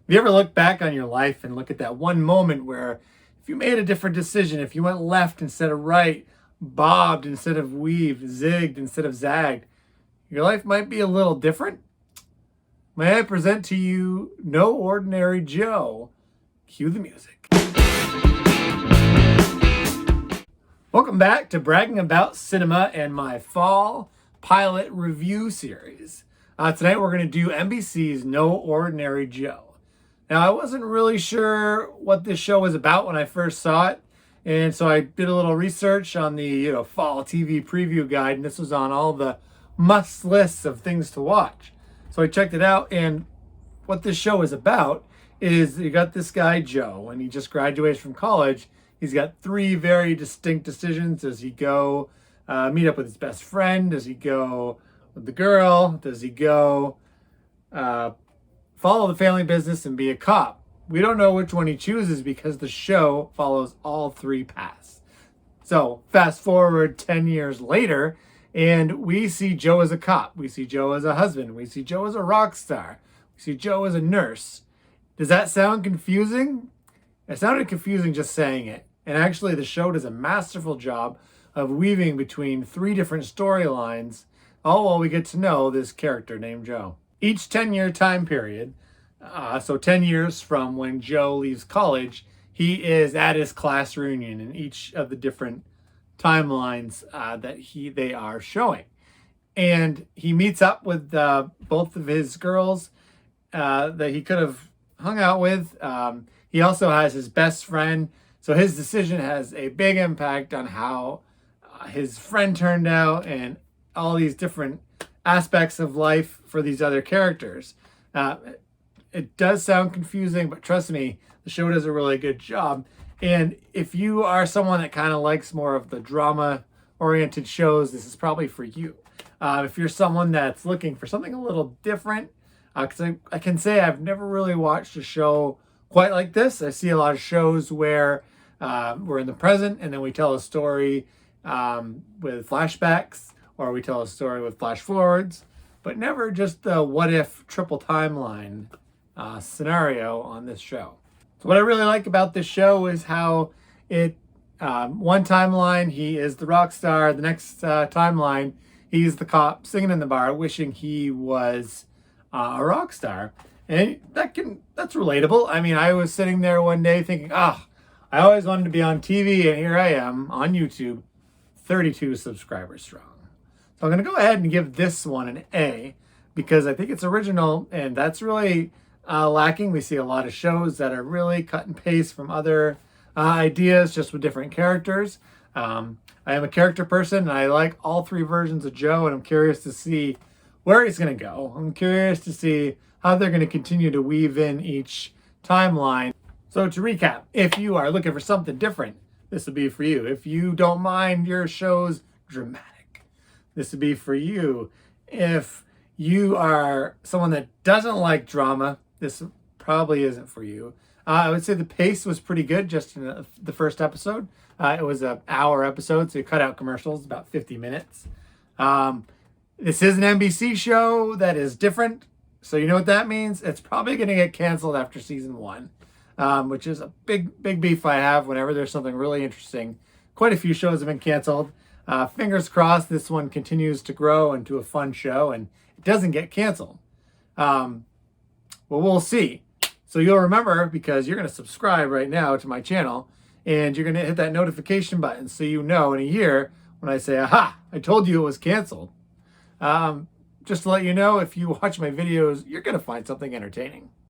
Have you ever look back on your life and look at that one moment where if you made a different decision, if you went left instead of right, bobbed instead of weaved, zigged instead of zagged, your life might be a little different? May I present to you No Ordinary Joe? Cue the music. Welcome back to Bragging About Cinema and my fall pilot review series. Tonight we're going to do NBC's No Ordinary Joe. Now, I wasn't really sure what this show was about when I first saw it, and so I did a little research on the fall TV preview guide, and this was on all the must lists of things to watch. So I checked it out, and what this show is about is you got this guy Joe, and he just graduates from college. He's got three very distinct decisions. Does he go meet up with his best friend? Does he go with the girl? Does he go follow the family business and be a cop? We don't know which one he chooses because the show follows all three paths. So fast forward 10 years later, and we see Joe as a cop. We see Joe as a husband. We see Joe as a rock star. We see Joe as a nurse. Does that sound confusing? It sounded confusing just saying it. And actually, the show does a masterful job of weaving between three different storylines, all while we get to know this character named Joe. Each 10-year time period, so 10 years from when Joe leaves college, he is at his class reunion in each of the different timelines that they are showing. And he meets up with both of his girls that he could have hung out with. He also has his best friend. So his decision has a big impact on how his friend turned out and all these different aspects of life for these other characters. It does sound confusing, but trust me, the show does a really good job. And if you are someone that kind of likes more of the drama-oriented shows, this is probably for you. If you're someone that's looking for something a little different, because I can say I've never really watched a show quite like this. I see a lot of shows where we're in the present and then we tell a story with flashbacks, or we tell a story with flash forwards, but never just the what if triple timeline scenario on this show. So what I really like about this show is how it, one timeline, he is the rock star. The next timeline, he's the cop singing in the bar, wishing he was a rock star. And that's relatable. I mean, I was sitting there one day thinking, I always wanted to be on TV, and here I am on YouTube, 32 subscribers strong. So I'm going to go ahead and give this one an A because I think it's original, and that's really lacking. We see a lot of shows that are really cut and paste from other ideas, just with different characters. I am a character person, and I like all three versions of Joe, and I'm curious to see where he's going to go. I'm curious to see how they're going to continue to weave in each timeline. So to recap, if you are looking for something different, this will be for you. If you don't mind your shows dramatic, this would be for you. If you are someone that doesn't like drama, this probably isn't for you. I would say the pace was pretty good just in the first episode. It was an hour episode, so you cut out commercials, about 50 minutes. This is an NBC show that is different, so you know what that means? It's probably going to get canceled after season 1, which is a big beef I have whenever there's something really interesting. Quite a few shows have been canceled. Fingers crossed this one continues to grow into a fun show and it doesn't get canceled. Well, we'll see. So you'll remember, because you're going to subscribe right now to my channel, and you're going to hit that notification button so you know in a year when I say, aha, I told you it was canceled. Just to let you know, if you watch my videos, you're going to find something entertaining.